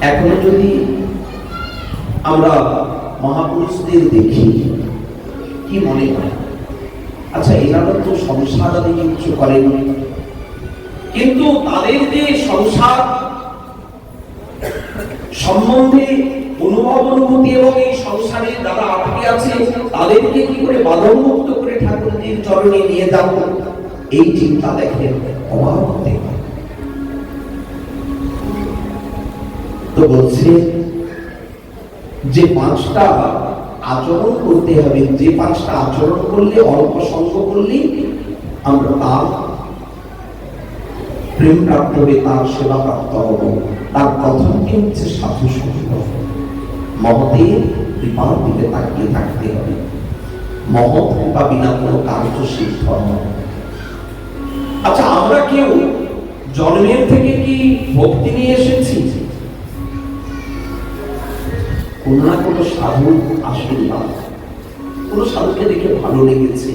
এখনো যদি আমরা মহাপুরুষদের দেখি, কি মনে হয় আচ্ছা এনারা তো সংসার আদি কিছু করেন, কিন্তু তাদের যে সংসার সম্বন্ধে অনুভব অনুভূতি এবং এই সংসারে যারা আটকে আছে তাদেরকে কি করে বাঁধনমুক্ত করে ঠাকুরজির চরণে নিয়ে যাব, এই চিন্তা দেখেন অভাব হতে পারে। তো বলছে যে পাঁচটা আচরণ করতে হবে, যে পাঁচটা আচরণ করলে, অল্প সঙ্গ করলেই আমরা তার প্রেম প্রাপ্ত হবে, তার সেবা প্রাপ্ত হব। তার প্রথমটি হচ্ছে সাধু সঙ্গ। মহতের কৃপার দিকে তাকিয়ে থাকতে হবে। মহৎ কৃপা বিনা কোনো কার্য সিদ্ধ নয়। আচ্ছা আমরা কেউ জন্মের থেকে কি ভক্তি নিয়ে এসেছি? কোন না কোনো সাধু আশীর্বাদ, কোন সাধুকে দেখে ভালো লেগেছে,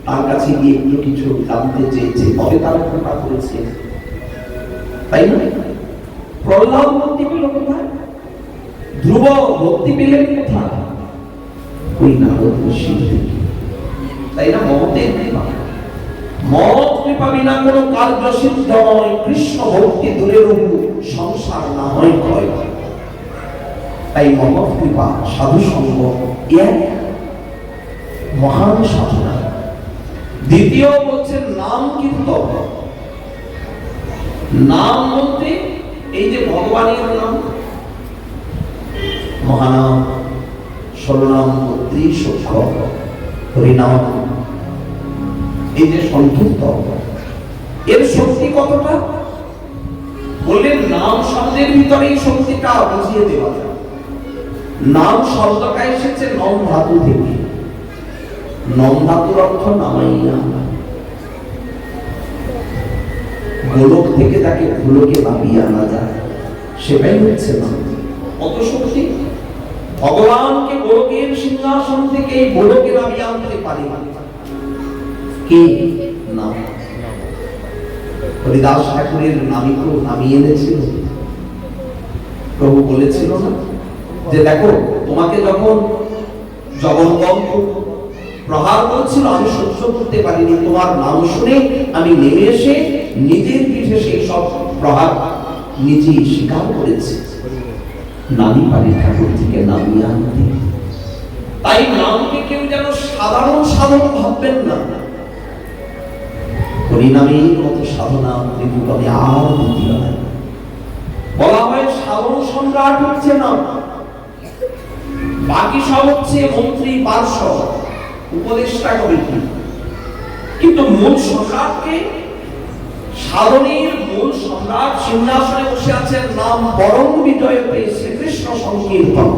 তার কাছে গিয়ে একটু কিছু জানতে চেয়েছে, তবে তারা কৃপা করেছে, তাই না? প্রহ্লাদ ভক্তি পেল কোথায়? ধ্রুব ভক্তি পেলেন কোথায়? ওই নারদ ঋষির থেকে, তাই না? মহতের কৃপা। মহৎ কৃপা বিনা কোনো কার্য সিদ্ধ নয়। কৃষ্ণ ভক্তি দূরে রহু, সংসার না হয় ক্ষয়। তাই মহৎ কৃপা, সাধু সঙ্গ এক মহান সাধনা। দ্বিতীয় বলছেন নাম কীর্তন। নাম বলতে এই যে ভগবানের নাম, মহানাম, ষোলনাম, ৩২ অক্ষর, হরিনাম, এই যে সংকীর্তন, এর শক্তি কতটা? বললেন নাম শব্দের ভিতরে এই শক্তিটা বুঝিয়ে দেওয়া যায়। নাম শব্দটা এসেছে নম ধাতু থেকে। নম ধাতুর অর্থ নামাইয়া, গোলক থেকে তাকে ভুলোকে নামিয়ে আনা যায়, সেটাই হচ্ছে নাম। কত শক্তি! ভগবানকে গোলকের সিংহাসন থেকে এই গোলকে নামিয়ে আনতে পারে কে? নাম। হরিদাস ঠাকুরের নামই তো নামিয়ে এনেছিল। প্রভু বলেছিল না যে দেখো তোমাকে যখন জগন্নাথ প্রহার করেছিল আমি সহ্য করতে পারিনি, তোমার নাম শুনে আমি নেমে এসে নিজের পিঠে সেই সব প্রহার নিজেই স্বীকার করেছি। নামি পারি ঠাকুর থেকে নামিয়ে আনতে। তাই নামকে কেউ যেন সাধারণ সাধন ভাববেন না। হরিনামের মতো সাধনা ত্রিভুবনে আর দ্বিতীয় নাই। বলা হয় সাধন সম্রাট হচ্ছে নাম, বাকি সব হচ্ছে মন্ত্রী পার্ষদ উপদেষ্টা কমিটি, কিন্তু মূল সম্রাটকে, সাধনের মূল সম্রাট সিংহাসনে বসে আছেন নাম বরং বিজয় পেয়ে শ্রীকৃষ্ণ সংকীর্তন।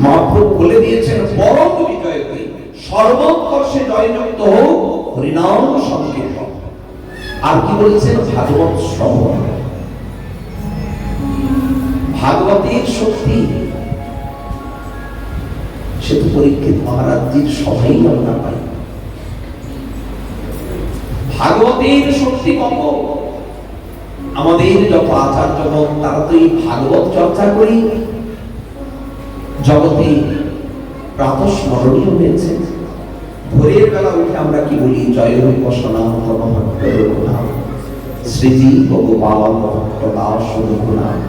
মহাপ্রভু বলে দিয়েছেন বরং বিজয় পেয়ে সর্বোৎকর্ষে জয়যুক্ত হোক হরিনাম সংকীর্তন। আর কি বলেছেন? ভাগবত শ্রবণ। ভাগবতের শক্তি সে তো পরীক্ষিত মহারাজজির সবাই আমরা পাই। ভাগবতের শক্তি কত! আমাদের যত আচার্যগণ তারা তো এই ভাগবত চর্চা করি জগতে প্রাতঃস্মরণীয় হয়েছে। ভোরের বেলা উঠে আমরা কি বলি? জয় রূপসনা ভগভক্ত রঘুনাথ, শ্রীজি গোপাল ভক্ত দাস রঘুনাথ।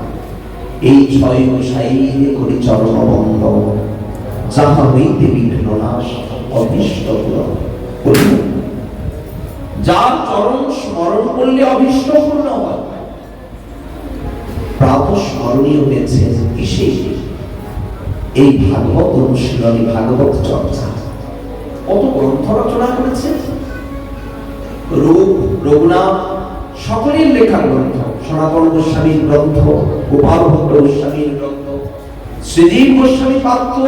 এই ছয় গোসাইয়ে করি চরণ বন্ধ, যাহা হইতে বিঘ্ন নাশ অভীষ্ট পূরণ। যার চরণ স্মরণ করলে অভীষ্ট পূর্ণ হয়। প্রাতঃস্মরণীয় হয়েছে কিসে? এই ভাগবত অনুশীলনী, ভাগবত চর্চা। কত গ্রন্থ রচনা করেছে রূপ, রঘুনাথ, সকলের লেখা গ্রন্থ। সনাতন গোস্বামীর গ্রন্থ, গোপাল ভট্ট গোস্বামীর গ্রন্থ, শ্রীজীব গোস্বামী পাত্র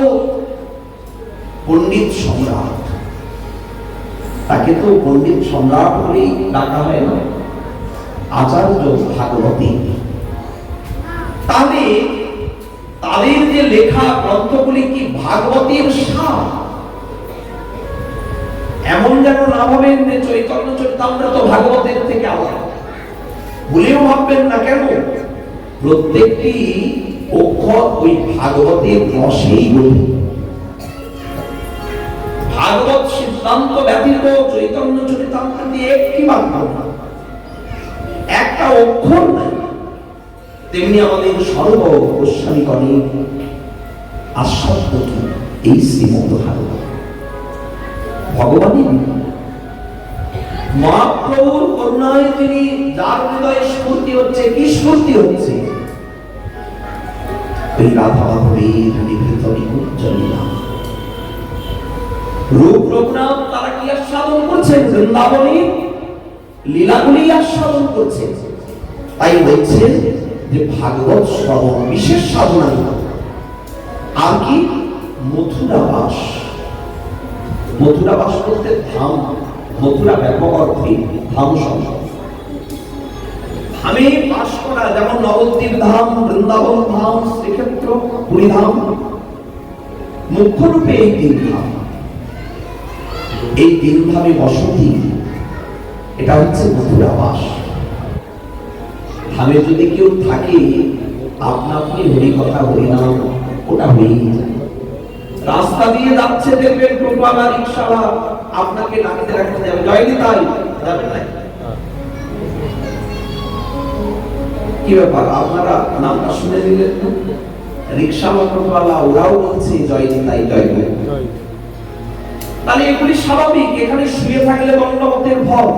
পণ্ডিত সম্রাট। তাকে তো পণ্ডিত সম্রাট বলেই ডাকা হয় না, আচার্য ভাগবতী। তাহলে তাদের যে লেখা গ্রন্থগুলি কি ভাগবতীর সার? এমন যেন না ভাবেন যে চৈতন্য চরিতামৃত ভাগবতের থেকে আলাদা, ভুলেও ভাববেন না। কেন? প্রত্যেকটি অক্ষর ওই ভাগবতের রসেই গঠিত। ভাগবত সিদ্ধান্ত ব্যতীত চৈতন্য চরিতামৃতে একটি বাক্য না, একটা অক্ষর নাই। তেমনি আমাদের সর্ব গোস্বামীগণের আস্বাদ্য কি এই শ্রীমন্ত ভাগবত ভগবানের মহাপ্রভুর করুণায় তিনি যার হৃদয়ে স্ফূর্তি হচ্ছে, কি স্ফূর্তি হচ্ছে? ওই রাধা মাধবের নিভৃত নিকুঞ্জন নাম রূপ রঘুনাথ তারা কি আস্বাদন করছেন? বৃন্দাবনের লীলাগুলি আস্বাদন করছেন। তাই বলছেন যে ভাগবত শ্রবণ বিশেষ সাধনা। আর কি? মথুরাবাস। মথুরাবাস বলতে ধাম, মথুরা ব্যাপক অর্থে ধাম সংসদ। ধামে বাস করা, যেমন নবদ্বীপ ধাম, বৃন্দাবন ধাম, শ্রীক্ষেত্র, পুরী ধাম, মুখ্যরূপে এই তিন ধাম। এই তিন ধামে বসতি, এটা হচ্ছে মথুরাবাস। ধামে যদি কেউ থাকে, আপনা আপনি হরি কথা হরিনাম ওটা হয়েই যায়। রাস্তা দিয়ে যাচ্ছে, দেখবেন টোটোওয়ালা রিক্সাওয়ালা আপনাকে ডাকতে রাখতে যাবে, জয়নি তাই যাবে না। কি ব্যাপার, আপনারা নামটা শুনে নিলেন না? রিক্সাওয়ালা টোটোওয়ালা ওরাও বলছে জয়নি তাই, জয় জয়। তাহলে এগুলি স্বাভাবিক। এখানে শুয়ে থাকলে দণ্ডবতের ভয়,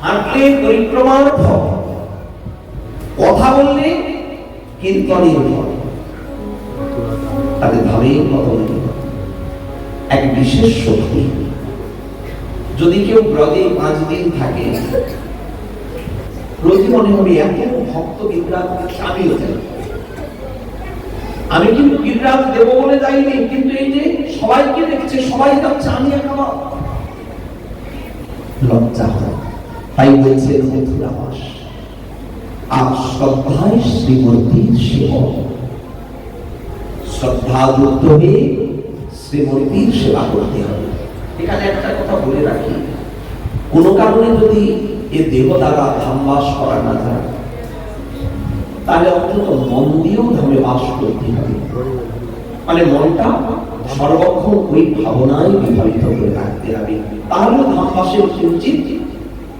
হাঁটলে পরিক্রমার ভয়, কথা বললে কীর্তনের ভয়। তাদের ধামের কথা এক বিশেষ শক্তি। যদি কেউ ব্রজে 5 দিন থাকে, প্রতি মনে হবে এত ভক্ত গিরিরাজ আমি হতে। আমি কিন্তু গিরিরাজ দেব বলে যাইনি, কিন্তু এই যে সবাইকে দেখছে, সবাই যাচ্ছে, আমি একা লজ্জা হয়। তাই বলছে মথুরাবাস। আর শ্রদ্ধায় শ্রীমূর্তির সেবক, শ্রদ্ধাযুক্ত হয়ে শ্রীমূর্তির সেবা করতে হবে। এখানে একটা কথা বলে রাখি, কোন কারণে যদি এ দেহ দ্বারা ধামবাস করা না যায়, তাহলে অন্তত মন দিয়েও ধামে বাস করতে হবে। মানে মনটা সর্বক্ষণ ওই ভাবনায় বিভাবিত করে রাখতে হবে, তাহলে ধামবাসের কিঞ্চিত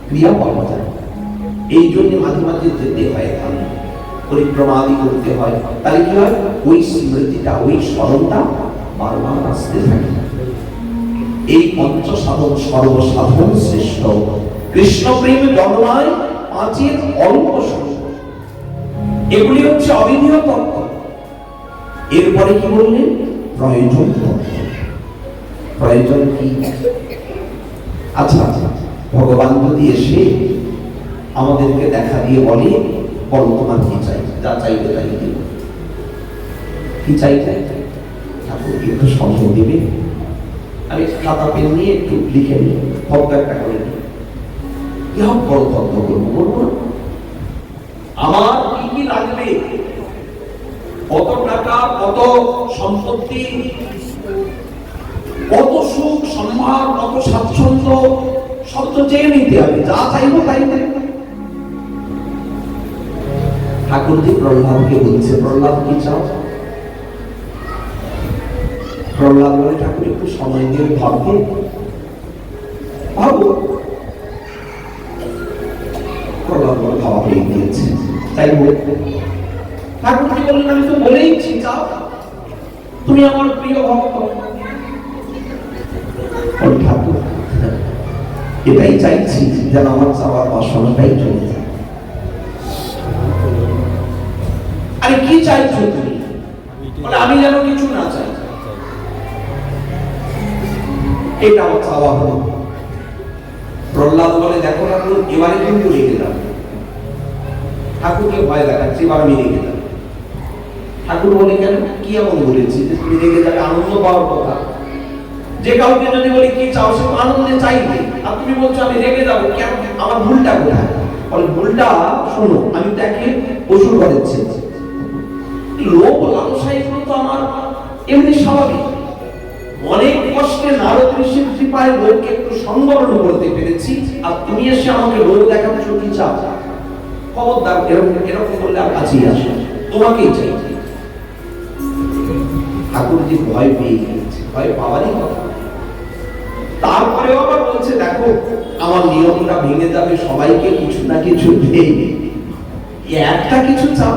ক্রিয়া পাওয়া যায়। এই জন্য মাঝে মাঝে যেতে হয়, ধামে পরিক্রমা আদি করতে হয়। তাহলে কি হয়? ওই স্মৃতিটা, ওই স্মরণটা বারবার আসতে থাকে। এই পঞ্চ সাধন সর্বসাধন শ্রেষ্ঠ। কৃষ্ণ প্রেম জন্মায় 5 অল্প সংখ্যক। এগুলি হচ্ছে অবিধেয় তত্ত্ব। এরপরে কি বললেন? প্রয়োজন তত্ত্ব। প্রয়োজন কি? আচ্ছা, ভগবান যদি এসে আমাদেরকে দেখা দিয়ে বলে, বলো তোমার কি চাই? যা চাইবে তাই দিব। কি চাইতে? ঠাকুর একটু সম্মান দিবে। আমি খাতা পেন নিয়ে একটু লিখে নিই, ভক্ত একটা করে নিই। কি হোক বড় তত্ত্ব করবো, বলবো না? আমার কি কি লাগবে, কত টাকা, কত সম্পত্তি, কত সুখ সম্মান, কত স্বাচ্ছন্দ্য, সব তো চেয়ে নিতে হবে। যা চাইবো তাই দেব। ঠাকুরজি প্রহ্লাদকে বলছে, প্রহ্লাদ কি চাও? প্রহ্লাদ বলে, ঠাকুর একটু সময় দিয়ে ভাববে, ভাবো। প্রহ্লাদ বলে, ভাবা হয়ে গিয়েছে, তাই বলতে। ঠাকুরজি বললেন, আমি তো বলেইছি চাও, তুমি আমার প্রিয় ভক্ত। ঠাকুর এটাই চাইছি, যেন আমার চাওয়ার বাসনাটাই চলে যায়। আরে কি চাইছো তুমি? বলে, আমি যেন কিছু না চাই, এটা আমার চাওয়া হলো। প্রহ্লাদ বলে, দেখো ঠাকুর, এবারে কিন্তু রেগে যাবে। ঠাকুরকে ভয় দেখাচ্ছে, এবার আমি রেগে যাবো। ঠাকুর বলে, কেন? কি এমন বলেছি যে তুমি রেগে যাবে? আনন্দ পাওয়ার কথা। যে কাউকে যদি বলি কি চাও, সে আনন্দে চাইবে, আর তুমি বলছো আমি রেগে যাবো, কেন? আমার ভুলটা কোথায়? বলে, ভুলটা শোনো, আমি তাকে ওষুধ করেছি। লোভ লালসা এগুলো তো আমার এমনি স্বাভাবিক। অনেক কষ্টে নারদ ঋষির কৃপায় লোককে একটু সংবরণ করতে পেরেছি, আর তুমি এসে আমাকে লোভ দেখাচ্ছ কি চাও? খবরদার এরকম এরকম করলে আর কাছেই আসে, তোমাকেই চাই। ঠাকুরজি ভয় পেয়ে গিয়েছে, ভয় পাওয়ারই কথা। তারপরেও আবার বলছে, দেখো আমার নিয়মটা ভেঙে যাবে, সবাইকে কিছু না কিছু দিয়ে একটা কিছু চাও।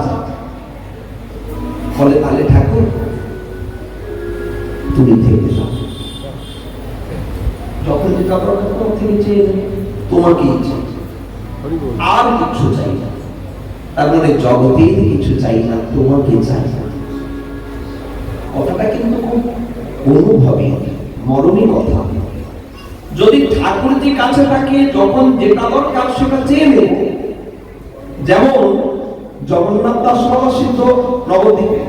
বলে তাহলে ঠাকুর তুমি থেকে যাও, যখন যেটা দরকার থেকে চেয়ে তোমাকেই চাই, আর কিছু চাই না। তার মানে জগতের কিছু চাই না, তোমাকে চাই না। কথাটা কিন্তু খুব অনুভবী, মরমী কথা। যদি ঠাকুরজি কাছে থাকে, যখন যেটা দরকার সেটা চেয়ে নেব। যেমন জগন্নাথ দাস বাবা সিদ্ধ নবদ্বীপে,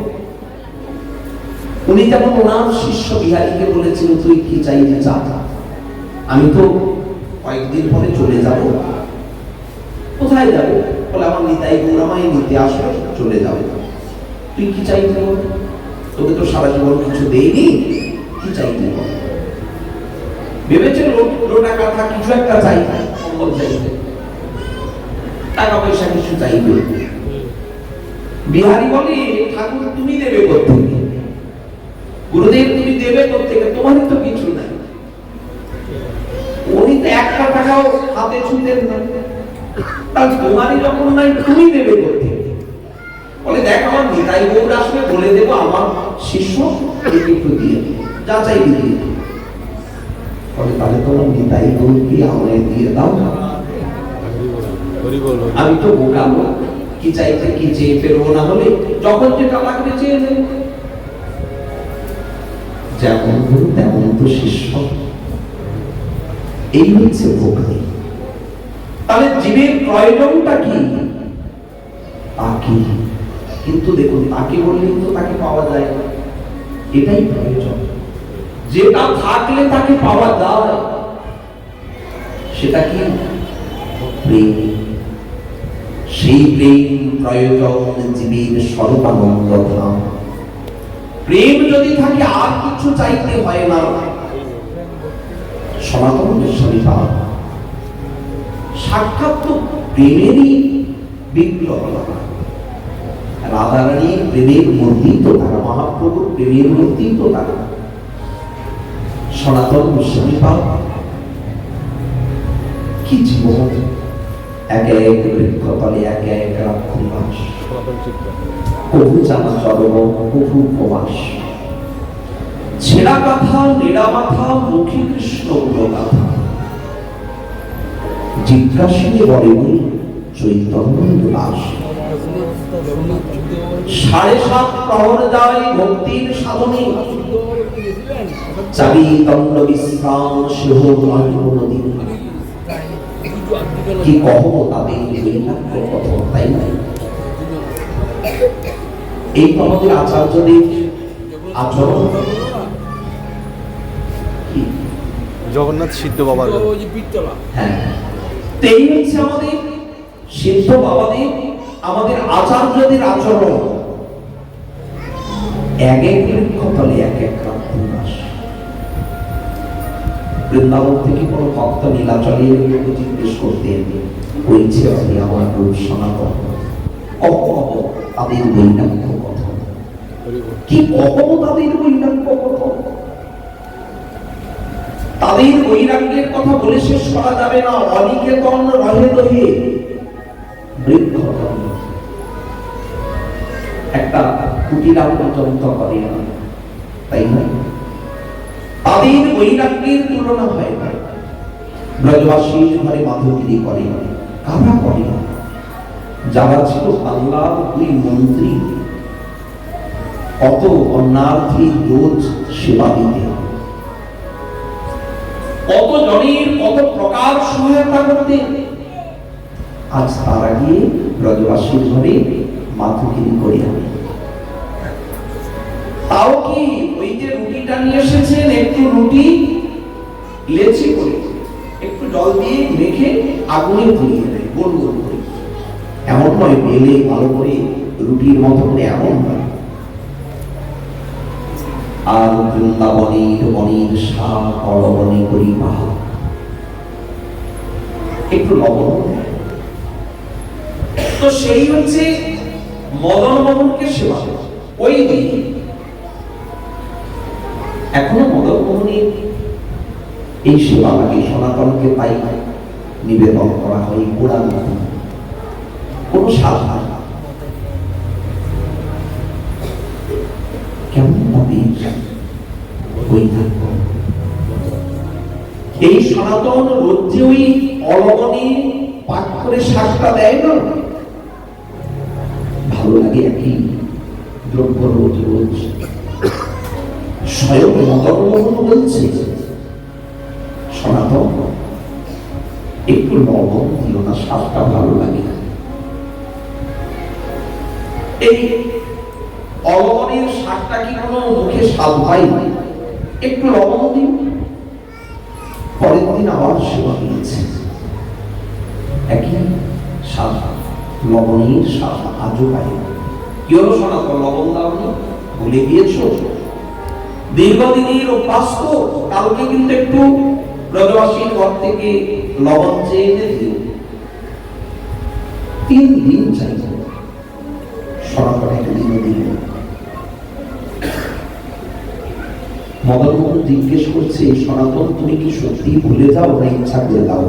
উনি যেমন ওনার শিষ্য বিহারীকে বলেছিল, তুই কি চাইবি চা, আমি তো কয়েকদিন পরে চলে যাব। কোথায় যাবো? বলে আমার নিতাই গৌরামায় নিতে আসবে, চলে যাবে। তুই কি চাইবি? তোকে তো সারা জীবন কিছু দেয়নি, কি চাইবি? ভেবেছে লোটা কাঠা কিছু একটা চাইবে, সম্পদ চাইবে, টাকা পয়সা কিছু চাইবে। বিহারী বলে, ঠাকুর তুমি দেবে কোত্থেকে? গুরুদেব তুমি দেবে কোত্থেকে? তোমারই তো কিছু নাই। উনি তো একটা টাকাও হাতে ছুঁতেন না, তার তোমারই যখন নাই তুমি দেবে কোত্থেকে? বলে দেখ আমার নিতাই গৌর আসবে, বলে দেবো আমার শিষ্য একটু দিয়ে যা চাইবে দিয়ে। বলে তাহলে তোমার নিতাই গৌরকে আমায় দিয়ে দাও। আমি তো বোকা লোক, কি চাইতে কি চেয়ে ফেরবো, না হলে যখন যেটা লাগবে চেয়ে নেব। যেমন গুরু তেমন তো শিষ্য, এই হচ্ছে ভক্তি। তাহলে জীবের প্রয়োজনটা কি? তাকে। কিন্তু দেখুন, তাকে বললেই তো তাকে পাওয়া যায় না, এটাই প্রয়োজন। যেটা থাকলে তাকে পাওয়া যায়, সেটা কি? প্রেম। সেই প্রেম প্রয়োজন জীবের সর্বানন্দ ধাম। প্রেম যদি থাকে আর কিছু চাইতে হয় না। সনাতন গোস্বামী সাক্ষাৎ তো প্রেমেরই বিপ্লব। রাধারানী প্রেমের মূর্তি তো তারা, মহাপ্রভুর প্রেমের মূর্তি তো তারা। সনাতন গোস্বামী কি জীবন, এক এক বৃক্ষতলে এক এক রাত্রিবাস, কবু জানা চরণ কবু উপবাস। ছেঁড়া কথা নেড়া মাথা মুখী কৃষ্ণ গাথা, জিজ্ঞাসিনী বলেন চৈতন্য দাস। 7.5 প্রহর যায় ভক্তির সাধনে, চাবি দণ্ড বিশ্রাম সেহ নয় কোনদিন। কি কহ তাদের বৈরাগ্য কথা, তাই না? এই তো আমাদের আচার্যদের আচরণ। জগন্নাথ সিদ্ধ বাবার, হ্যাঁ, এই হচ্ছে আমাদের সিদ্ধ বাবাদের, আমাদের আচার্যদের আচরণ। এক এক বৃক্ষতলে এক এক রাত্রিবাস। বৃন্দাবন থেকে কোন ভক্ত নীলাচলের লোক জিজ্ঞেস করতেন, বলছে আপনি আমার রূপ সনাতন, তাদের বৈরাগ্য কথা কি? কখনো তাদের বৈরাগ্য কথা, তাদের বৈরাগ্যের কথা বলে শেষ করা যাবে না। অনিকেতন রহে রহে বৃক্ষতল, একটা কুটিরা পর্যন্ত করে না, তাই না? তাদের বৈরাগ্যের তুলনা হয় না। ব্রজবাসীর ঘরে মাধবগিরি করে না, কারা করে না? যারা ছিল বাংলার 2 মন্ত্রী, কত অন্যার্থী রোজ সেবা দিতে, কত জনের কত প্রকার সহায়তা করতে। আজ তারা গিয়ে ব্রজবাসীর ঘরে মাধবগিরি করে আনে। তাও কি ওই যে রুটিটা নিয়ে এসেছেন, একটু রুটি লেচি করে একটু জল দিয়ে মেখে আগুনে পুড়িয়ে দেয়, গোল গোল করে। এমন নয় বেলে ভালো করে রুটির মতো করে, এমন নয়। আর বৃন্দাবনের বনের শাক অলবনে করি পাহা, একটু লবণ, তো সেই হচ্ছে মদন মোহনকে সেবা করা। ওই দিন এখনো মদন মোহনের এই সেবা লাগে, সনাতনকে তাই নিবেদন করা হয় গোড়া মতো কোন সাধনা কেমন তাদের বৈধব্য। এই সনাতন রোজে ওই অলবনে পাঠ করে শ্বাসটা দেয় না, ভালো লাগে একই দ্রব্য রোজ রোজ। স্বয়ং মদন মোহন বলছে সনাতন একটু লবণ দিও না, শ্বাসটা ভালো লাগে না। এই অলবনের স্বাদটা কি কোনো মুখে স্বাদ হয় না, একটু লবণ দিন। পরের দিন আবার সেবা দিয়েছে, একই স্বাদ, লবণের স্বাদ আজও পাই না। কি হলো সনাতন, লবণ দাওনি, ভুলে গিয়েছো? দীর্ঘদিনের অভ্যাস তো, কালকে কিন্তু একটু ব্রজবাসীর ঘর থেকে লবণ চেয়ে এনে দিও। 3 দিন চাইছে, সনাতন একদিনও দিল। মদন মোহন জিজ্ঞেস করছে, সনাতন তুমি কি সত্যি ভুলে যাও না ইচ্ছা করে দাও?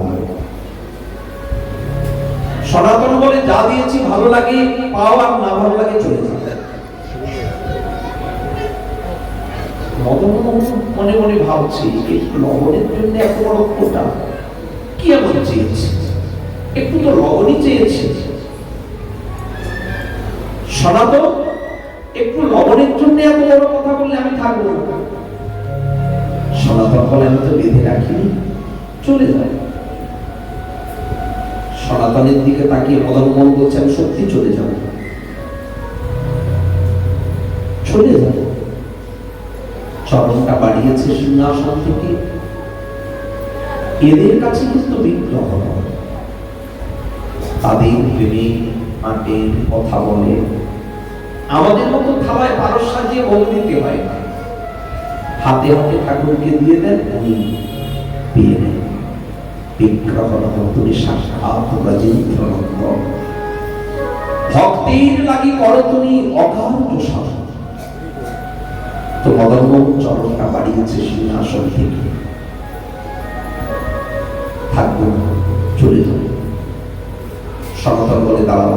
সনাতন বলে, যা দিয়েছি ভালো লাগে পাও, আর না ভালো লাগে চলে যাও। মদন মোহন মনে মনে ভাবছি, লবণের জন্য এত বড় খোটা কি এমন চেয়েছে? একটু তো লবণই চেয়েছে। সনাতন একটু লবণের জন্য এত বড় কথা বললে আমি থাকবো না। সনাতন বলে, আমি তো বেঁধে রাখিনি, চলে যায়। সনাতনের দিকে তাকিয়ে মদন মোহন বলছে, আমি সত্যি চলে যাব, চলে যাব। চরণটা বাড়িয়েছে সিংহাসন থেকে। এদের কাছে কিন্তু বিগ্রহ, তাদের প্রেমে আটের কথা বলে। আমাদের মতো থালায় পারস সাজিয়ে ভোগ দিতে হয় না, হাতে হাতে ঠাকুরকে দিয়ে দেন, উনি পেয়ে নেন। বিগ্রহ তুমি সাক্ষাৎ ব্রজেন্দ্রনন্দ, ভক্তির লাগি করো তুমি অকার্য সাধন। তো মদন মোহন চরণটা বাড়িয়েছে সিংহাসন থেকে, থাকবো না, চলে যাবো। সনাতন বলে, দাঁড়াও।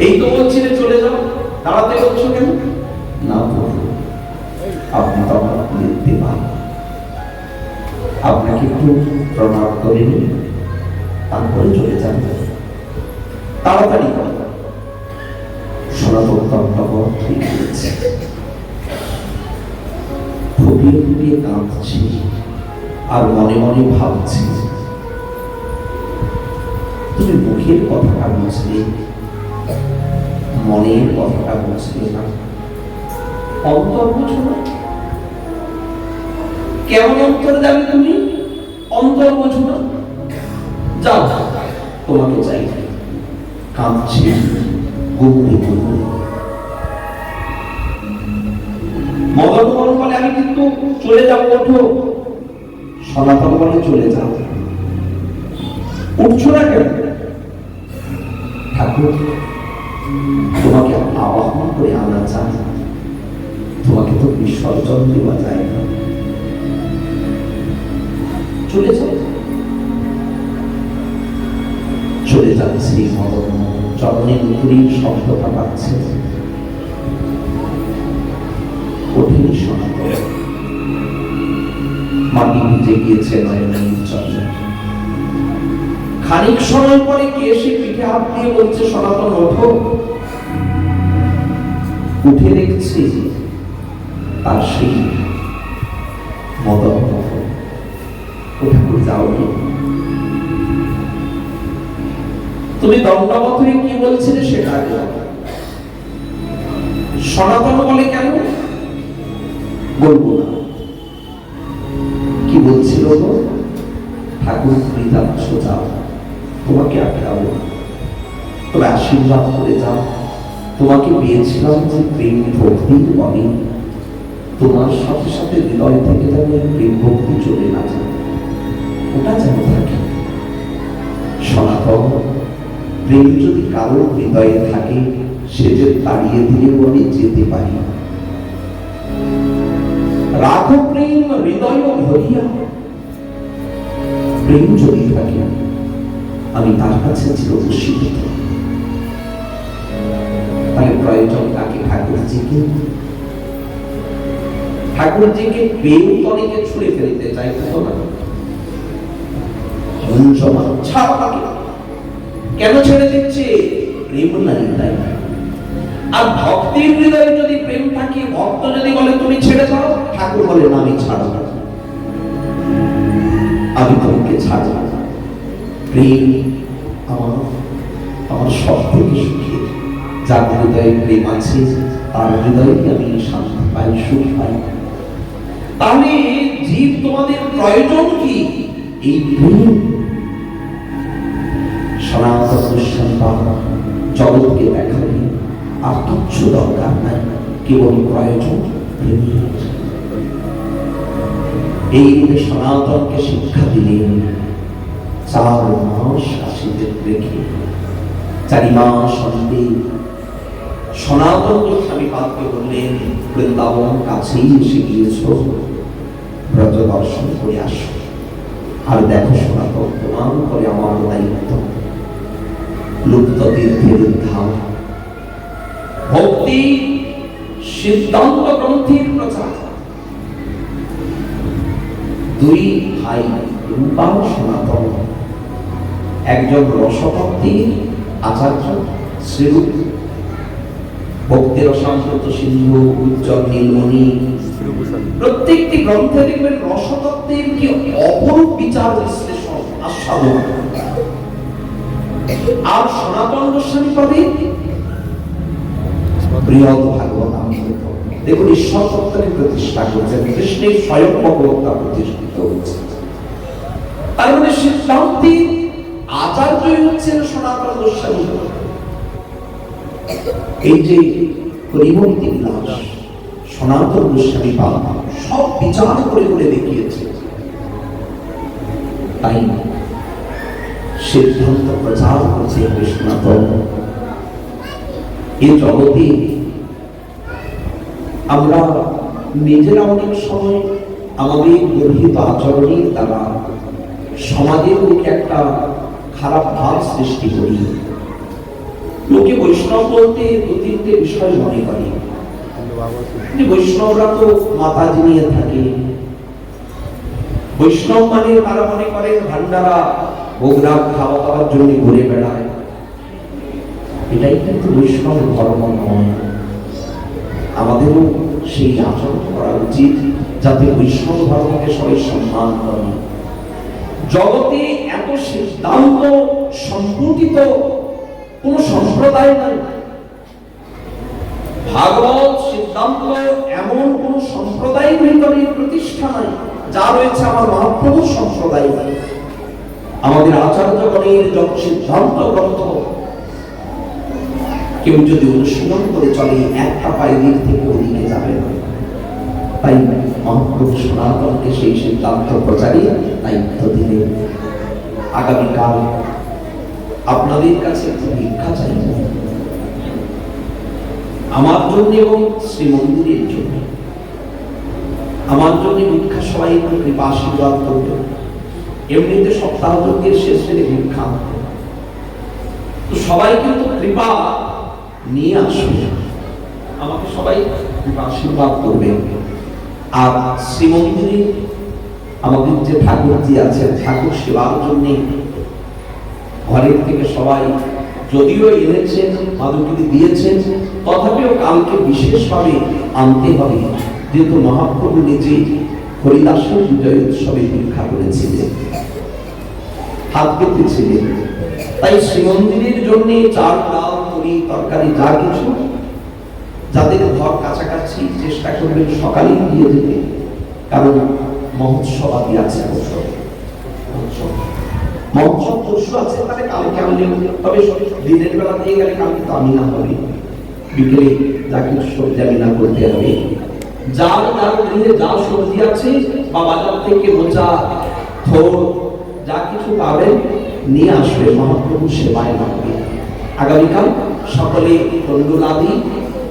এই তো বলছিলে চলে যাও, দাঁড়াতে বলছো কেন? না প্রভু, আপনি তো আমার দেখতে পান, আপনাকে একটু প্রণাম করে নিন, তারপরে চলে যান, তাড়াতাড়ি করে। সনাতন দণ্ডবত ঠিক হয়েছে, ফুপিয়ে ফুপিয়ে কাঁদছি আর মনে মনে ভাবছি, তুমি মুখের কথাটা বুঝলে, মনের কথাটা বুঝলে না, অন্তর বুঝো না। কেমন অন্তর যাবে তুমি? অন্তর বুঝো না, যাও, তোমাকে চাই। কাঁদছি গুনতে গুনতে। মদন মোহন বলে, আমি কিন্তু চলে যাবো, ওঠো। সনাতন বলে, চলে যাও। উঠছো না কেন? ঠাকুর, তোমাকে আবাহন করে আনা চাই, তোমাকে তো বিসর্জন দেওয়া যায় না, চলে যাও। চলে যাচ্ছে মদন মোহন, চরণের উপরের শব্দটা পাচ্ছে, কঠিন সনাতন, মাটি ভিজে গিয়েছে নয়নের চলে। খানিক সময় পরে কে এসে পিঠে হাত দিয়ে বলছে, সনাতন ওঠো। উঠে দেখছি তার সেই মদন মোহন। ওঠা করে যাওনি, তুমি দণ্ডবত হয়ে কি বলছিলে সেটা আগে। সনাতন বলে, কেন বলবো না, কি বলছিল গো? ঠাকুর কৃতার্থ, যাও, তোমাকে আটকাবো, তবে আশীর্বাদ করে যাও। তোমাকে পেয়েছিলাম যে প্রেম ভক্তির বলে, তোমার সাথে সাথে হৃদয় থেকে যেন প্রেম ভক্তি চলে না যায়, ওটা যেন থাকে। সনাতন প্রেম যদি কারো হৃদয়ে থাকে, সে যে তাড়িয়ে দিলে বলে যেতে পারি। রাখো প্রেম হৃদয় ভরিয়া, প্রেম যদি থাকে আমি তার কাছে চিরপ্রসিদ্ধ। তাই প্রয়োজন তাকে ঠাকুরজিকে, ঠাকুরজিকে প্রেম তরিকে ছুঁড়ে ফেলতে চাইতে হবে না। ছাড় তাকে, কেন ছেড়ে দিচ্ছে? প্রেম নাই তাই। আর ভক্তির হৃদয়ে যদি প্রেম থাকে, ভক্ত যদি বলে তুমি ছেড়ে দাও, ঠাকুর বলে না আমি ছাড়ব না, আমি তোমাকে ছাড়ব না। প্রেম আমার সব থেকে সুখী। যার হৃদয়ে প্রেম আছে তার হৃদয়ে আমি শান্তি পাই, সুখ পাই। তাহলে জীব তোমাদের প্রয়োজন কি? এই প্রেম। সনাতন গোস্বামী বাবা জগৎকে দেখাবে আর কিচ্ছু দরকার নাই, কেবল প্রয়োজন প্রেমের। এই সনাতনকে শিক্ষা দিলেন 4 মাস কাশীতে রেখে। 4 মাস অন্তে সনাতন গোস্বামী পাদকে বললেন, বৃন্দাবন কাছেই এসে গিয়েছ, ব্রজ দর্শন করে আসো। আর দেখো সনাতন, প্রমাণ করে আমার দায়িত্ব লুপ্ত তীর্থের উদ্ধার, ভক্তি সিদ্ধান্ত গ্রন্থের প্রচার। 2 ভাই রূপা সনাতন, একজন রসভক্তির আচার্য শ্রীরূপ, ভক্তি রসামৃত সিন্ধু, উজ্জ্বল নীলমণি, প্রত্যেকটি গ্রন্থে দেখবেন রসতত্ত্বের কি অপরূপ বিচার বিশ্লেষণ আস্বাদন। আর সনাতন গোস্বামী পাবে বৃহৎ ভাগবতামৃত। দেখুন ঈশ্বর তত্ত্বকে প্রতিষ্ঠা করছেন, কৃষ্ণের স্বয়ং ভগবত্তা প্রতিষ্ঠিত হচ্ছে। তার মানে সিদ্ধান্তের আচার্যই হচ্ছেন সনাতন গোস্বামী। এই যে হরিমন্তি বিলাস সনাতন গোস্বামী বাবা সব বিচার করে করে দেখিয়েছে। তাই সিদ্ধান্ত প্রচার করছে সনাতন। এই জগতে আমরা নিজেরা অনেক সময় আমাদের গর্হিত আচরণের দ্বারা সমাজের মধ্যে একটা খারাপ ভাব সৃষ্টি করি। লোকে বৈষ্ণব বলতে 2-3টে বিষয় মনে করে। বৈষ্ণবরা তো মাতাজি নিয়ে থাকে, বৈষ্ণব মানে তারা মনে করে ভান্ডারা ভোগরাগ খাওয়া দাওয়ার জন্য ঘুরে বেড়ায়। এটাই কিন্তু বৈষ্ণব ধর্ম নয়। আমাদেরও সেই আচরণ করা উচিত যাতে বৈষ্ণব ধর্মকে সবাই সম্মান করে। জগতে এত সিদ্ধান্ত সংগঠিত কোন সম্প্রদায় নাই। ভাগবত সিদ্ধান্ত এমন কোন সম্প্রদায়ের ভিতরে প্রতিষ্ঠা নাই যা রয়েছে আমার মহাপ্রভুর সম্প্রদায়। আমাদের আচার্যগণের যত সিদ্ধান্ত গ্রন্থ কেউ যদি অনুশীলন করে চলে, একটা পায়ে দিক থেকে ওদিকে যাবে না। তাই মহাপ্রভু সনাতনকে সেই সিদ্ধান্ত প্রচারে দায়িত্ব দিলেন। আগামীকাল আপনাদের কাছে একটু ভিক্ষা চাইব, আমার জন্য এবং শ্রীমন্দিরের জন্য। আমার জন্য ভিক্ষা সবাই একটু কৃপা আশীর্বাদ করবে। এমনিতে সপ্তাহ যজ্ঞের শেষে ভিক্ষা, তো সবাই কিন্তু কৃপা নিয়ে আসবে, আমাকে সবাই কৃপা আশীর্বাদ করবে। আর শ্রীমন্দিরে আমাদের যে ঠাকুরজি আছেন, ঠাকুর সেবার জন্য ঘরের থেকে সবাই যদিও এনেছেন, মাদুকিরি দিয়েছেন, তথাপিও কালকে বিশেষভাবে আনতে হবে, যেহেতু মহাপ্রভু নিজে হরিদাসের বিজয় উৎসবে ভিক্ষা করেছিলেন, হাত পেতেছিলেন। তাই শ্রীমন্দিরের জন্য চাল, ডাল, তরি, তরকারি যা কিছু যাদের ঘর কাছাকাছি চেষ্টা করবেন সকালেই দিয়ে যেতে, কারণ মহোৎসব আদি আছে। মহোৎসব পরশু আছে, তাহলে কালকে আনলে, তবে দিনের বেলা দিয়ে গেলে কালকে তো আমি না হবে, বিকেলে যা কিছু সবজি আমি না করতে হবে। যার যার গৃহে যা সবজি আছে বা বাজার থেকে মোচা, থোড় যা কিছু পাবেন নিয়ে আসবে, মহাপ্রভু সেবায় লাগবে। আগামীকাল সকলে তন্ডুলাদি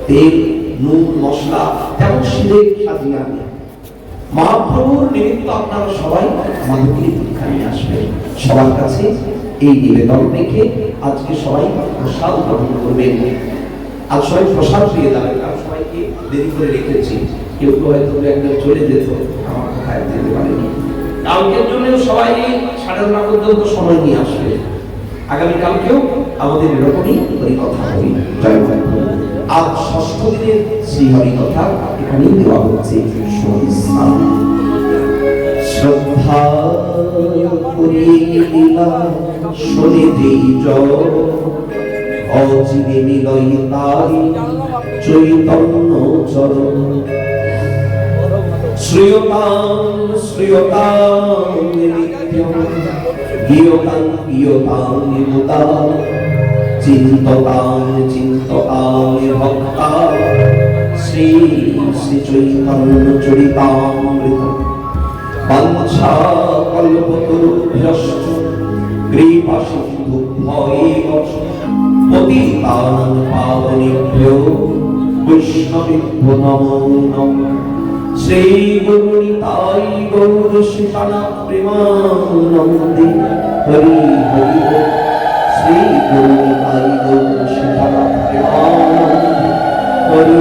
তেল নুন মশলা তেমন শিরে সাজিয়ে আনে। মহাপ্রভুর নিমিত্ত আপনারা সবাই আমাদেরকে দীক্ষা নিয়ে আসবেন। সবার কাছে এই নিবেদন রেখে আজকে সবাই প্রসাদ গ্রহণ করবেন। আজ সবাই প্রসাদ পেয়ে যাবেন, কারণ সবাইকে দেরি করে রেখেছি। কেউ কেউ হয়তো একদম চলে যেত, আমার কোথায় যেতে পারেনি। কালকের জন্য সবাই 9:30 পর্যন্ত সময় নিয়ে আসবে। আগামীকালকেও আমাদের এরকমই হরিকথা হবে। জয় জয়। আজ ষষ্ঠ দিনের শ্রীহরি কথা এখানেই দেওয়া হচ্ছে। শ্রদ্ধা করিলা শোনে অচিরে মিলই তারি চৈতন্য চরণ শ্রীয়তাং শ্রীয়তাং নিত্যং গীয়তাং গীয়তাং মুদা চিন্ততাং চিন্ততাং ভক্তা শ্রী শ্রী চৈতন্য চরিতামৃত বাঞ্ছা কল্পতরুভ্যশ্চ কৃপা সিন্ধুভ্যেব পতিতানাং পাবনেভ্যো বৈষ্ণবেভ্যো নমো নমঃ। শ্রী গুরু নিতাই গৌর শিখানা প্রেমানন্দে হরি হরি বল। শ্রী গুরু নিতাই গৌর শিখানা প্রেমানন্দে হরি